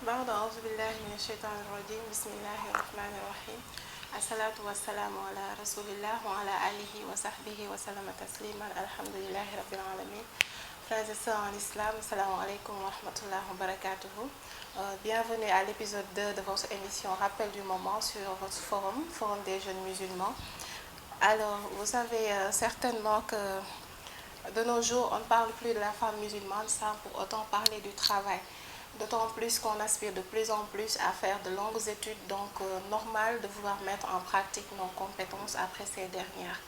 بعد أعوذ بالله من الشيطان الرجيم بسم الله الرحمن الرحيم الصلاة والسلام على رسول الله وعلى آله وصحبه وسلم تسليما الحمد لله رب العالمين. Frères et sœurs en islam, assalamu alaikum wa rahmatullahi wa barakatuhu. Bienvenue à l'épisode 2 de votre émission Rappel du moment sur votre forum des jeunes musulmans. Alors, vous savez certainement que de nos jours, on ne parle plus de la femme musulmane sans pour autant parler du travail. D'autant plus qu'on aspire de plus en plus à faire de longues études, donc normal de vouloir mettre en pratique nos compétences après ces dernières.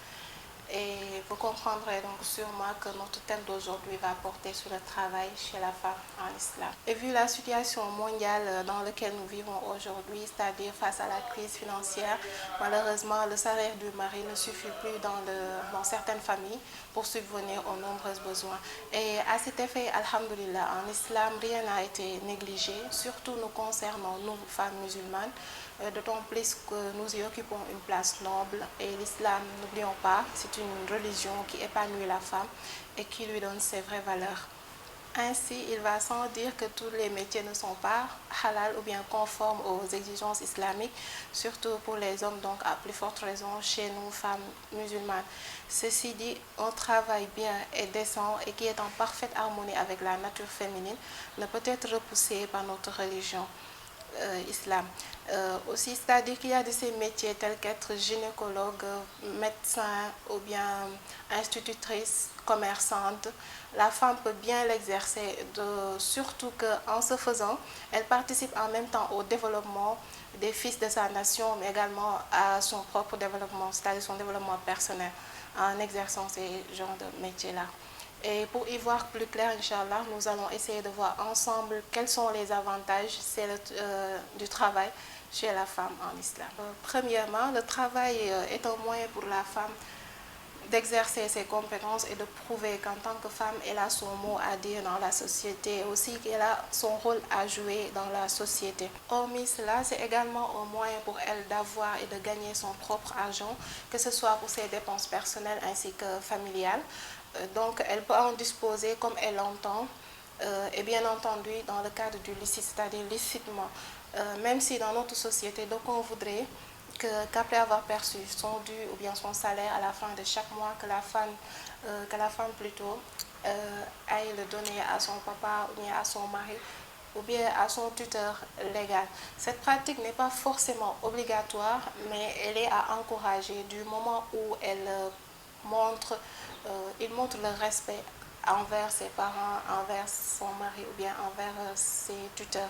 Et vous comprendrez donc sûrement que notre thème d'aujourd'hui va porter sur le travail chez la femme en islam. Et vu la situation mondiale dans laquelle nous vivons aujourd'hui, c'est-à-dire face à la crise financière, malheureusement le salaire du mari ne suffit plus dans certaines familles pour subvenir aux nombreux besoins. Et à cet effet, alhamdulillah, en islam, rien n'a été négligé, surtout nous concernant, nous femmes musulmanes, d'autant plus que nous y occupons une place noble. Et l'islam, n'oublions pas, c'est une religion qui épanouit la femme et qui lui donne ses vraies valeurs. Ainsi, il va sans dire que tous les métiers ne sont pas halal ou bien conformes aux exigences islamiques, surtout pour les hommes, donc à plus forte raison chez nous, femmes musulmanes. Ceci dit, un travail bien et décent et qui est en parfaite harmonie avec la nature féminine ne peut être repoussé par notre religion. Islam. Aussi, c'est-à-dire qu'il y a de ces métiers tels qu'être gynécologue, médecin ou bien institutrice, commerçante. La femme peut bien l'exercer, surtout qu'en ce faisant, elle participe en même temps au développement des fils de sa nation, mais également à son propre développement, c'est-à-dire son développement personnel, en exerçant ces genres de métiers-là. Et pour y voir plus clair, Inch'Allah, nous allons essayer de voir ensemble quels sont les avantages du travail chez la femme en islam. Premièrement, le travail est un moyen pour la femme d'exercer ses compétences et de prouver qu'en tant que femme, elle a son mot à dire dans la société et aussi qu'elle a son rôle à jouer dans la société. Hormis cela, c'est également un moyen pour elle d'avoir et de gagner son propre argent, que ce soit pour ses dépenses personnelles ainsi que familiales. Donc, elle peut en disposer comme elle l'entend et bien entendu dans le cadre du licite, c'est-à-dire licitement. Même si dans notre société, donc on voudrait qu'après avoir perçu son dû ou bien son salaire à la fin de chaque mois, que la femme plutôt aille le donner à son papa ou bien à son mari ou bien à son tuteur légal. Cette pratique n'est pas forcément obligatoire, mais elle est à encourager du moment où il montre le respect envers ses parents, envers son mari ou bien envers ses tuteurs.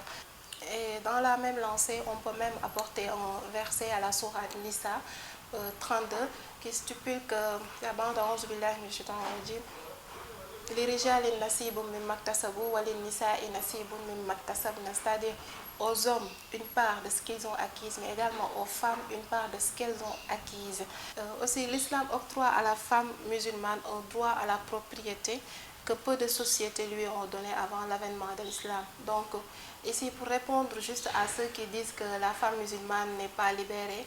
Et dans la même lancée, on peut même apporter un verset à la sourate Nisa 32 qui stipule que c'est-à-dire aux hommes une part de ce qu'ils ont acquis, mais également aux femmes une part de ce qu'elles ont acquise. Aussi, l'islam octroie à la femme musulmane un droit à la propriété que peu de sociétés lui ont donné avant l'avènement de l'islam. Donc, ici, pour répondre juste à ceux qui disent que la femme musulmane n'est pas libérée,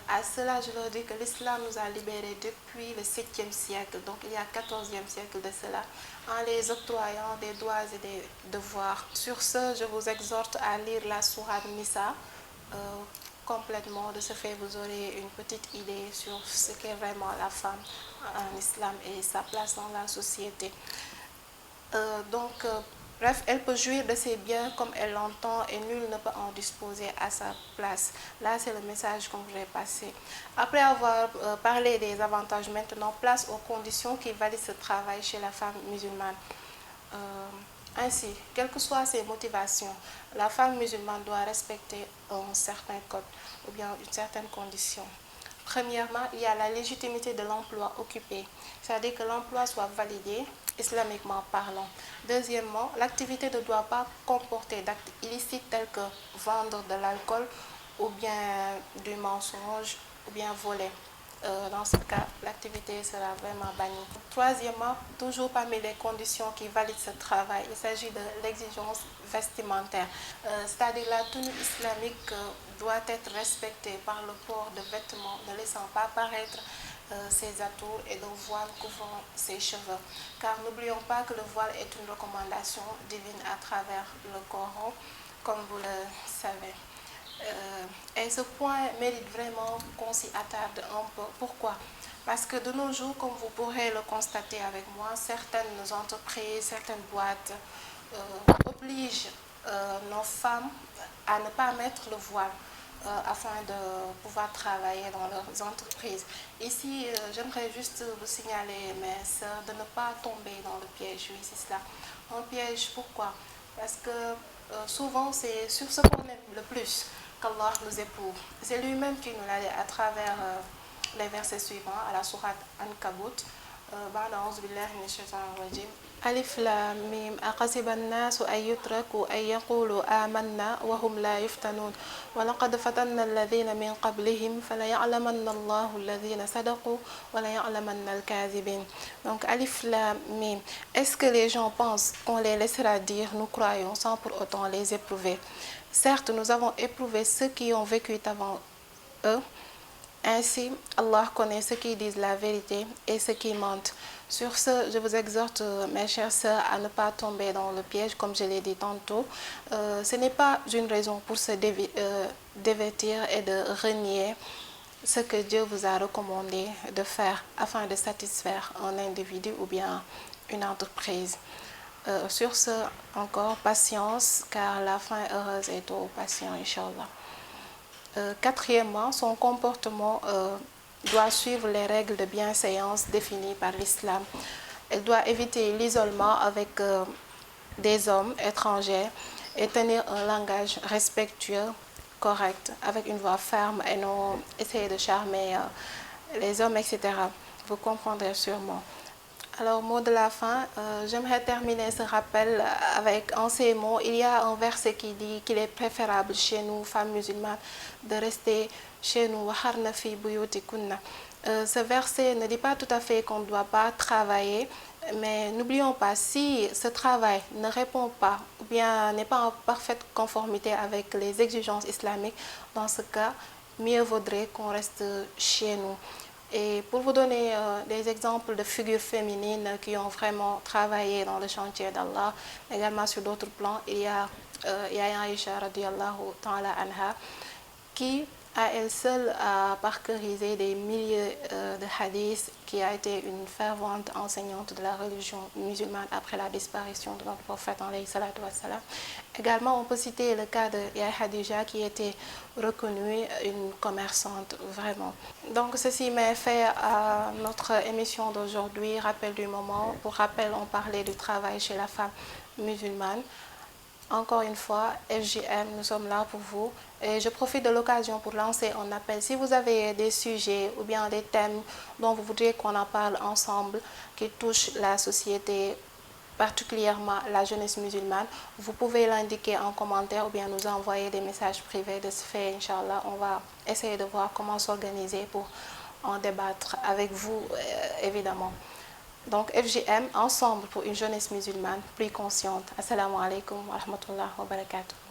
à cela, je leur dis que l'islam nous a libérés depuis le 7e siècle, donc il y a 14e siècle de cela, en les octroyant des droits et des devoirs. Sur ce, je vous exhorte à lire la sourate Nisa complètement. De ce fait, vous aurez une petite idée sur ce qu'est vraiment la femme en islam et sa place dans la société. Bref, elle peut jouir de ses biens comme elle l'entend et nul ne peut en disposer à sa place. Là, c'est le message qu'on voudrait passer. Après avoir parlé des avantages, maintenant, place aux conditions qui valident ce travail chez la femme musulmane. Ainsi, quelles que soient ses motivations, la femme musulmane doit respecter un certain code ou bien une certaine condition. Premièrement, il y a la légitimité de l'emploi occupé, c'est-à-dire que l'emploi soit validé islamiquement parlant. Deuxièmement, l'activité ne doit pas comporter d'actes illicites tels que vendre de l'alcool ou bien du mensonge ou bien voler. Dans ce cas, l'activité sera vraiment bannie. Troisièmement, toujours parmi les conditions qui valident ce travail, il s'agit de l'exigence vestimentaire. C'est-à-dire la tenue islamique doit être respectée par le port de vêtements ne laissant pas paraître ses atours et d'un voile couvrant ses cheveux. Car n'oublions pas que le voile est une recommandation divine à travers le Coran. comme vous le savez. Et ce point mérite vraiment qu'on s'y attarde un peu. Pourquoi? Parce que de nos jours, comme vous pourrez le constater avec moi, certaines entreprises, certaines boîtes obligent nos femmes à ne pas mettre le voile afin de pouvoir travailler dans leurs entreprises. Ici, j'aimerais juste vous signaler, mes sœurs, de ne pas tomber dans le piège. Oui, c'est cela. Un piège, pourquoi? Parce que souvent, c'est sur ce qu'on aime le plus qu'Allah nous éprouve. C'est lui-même qui nous l'a dit à travers les versets suivants à la sourate Ankabut. بعد أعوذ بالله من الشيطان الرجيم ألف لام ميم أحسب الناس أن يتركوا أن يقولوا آمنا وهم لا يفتنون ولقد فتنا الذين من قبلهم فليعلمن الله الذين صدقوا وليعلمن الكاذبين. Donc Alif Lam Mim. Est-ce que les gens pensent qu'on les laissera dire nous croyons sans pour autant les éprouver? Certes, nous avons éprouvé ceux qui ont vécu avant eux. Ainsi, Allah connaît ceux qui disent la vérité et ceux qui mentent. Sur ce, je vous exhorte, mes chères sœurs, à ne pas tomber dans le piège, comme je l'ai dit tantôt. Ce n'est pas une raison pour se dévêtir et de renier ce que Dieu vous a recommandé de faire afin de satisfaire un individu ou bien une entreprise. Sur ce, encore patience, car la fin heureuse est aux patients, Inch'Allah. Quatrièmement, son comportement doit suivre les règles de bienséance définies par l'islam. Elle doit éviter l'isolement avec des hommes étrangers et tenir un langage respectueux, correct, avec une voix ferme et non essayer de charmer les hommes, etc. Vous comprendrez sûrement. Alors, mot de la fin, j'aimerais terminer ce rappel avec en ces mots. Il y a un verset qui dit qu'il est préférable chez nous, femmes musulmanes, de rester chez nous. Ce verset ne dit pas tout à fait qu'on ne doit pas travailler, mais n'oublions pas, si ce travail ne répond pas ou bien n'est pas en parfaite conformité avec les exigences islamiques, dans ce cas, mieux vaudrait qu'on reste chez nous. Et pour vous donner des exemples de figures féminines qui ont vraiment travaillé dans le chantier d'Allah, également sur d'autres plans, il y a Aïcha radiallahu ta'ala anha, qui à elle seule a parcourisé des milliers de hadiths, qui a été une fervente enseignante de la religion musulmane après la disparition de notre prophète. Également, on peut citer le cas de Yahya Khadija, qui était reconnue une commerçante vraiment. Donc ceci m'a fait à notre émission d'aujourd'hui, rappel du moment. Pour rappel, on parlait du travail chez la femme musulmane. Encore une fois, FJM, nous sommes là pour vous. Et je profite de l'occasion pour lancer un appel. Si vous avez des sujets ou bien des thèmes dont vous voudriez qu'on en parle ensemble, qui touchent la société, particulièrement la jeunesse musulmane, vous pouvez l'indiquer en commentaire ou bien nous envoyer des messages privés. De ce fait, Inch'Allah, on va essayer de voir comment s'organiser pour en débattre avec vous, évidemment. Donc FJM, ensemble pour une jeunesse musulmane plus consciente. Assalamu alaikum wa rahmatullahi wa barakatuh.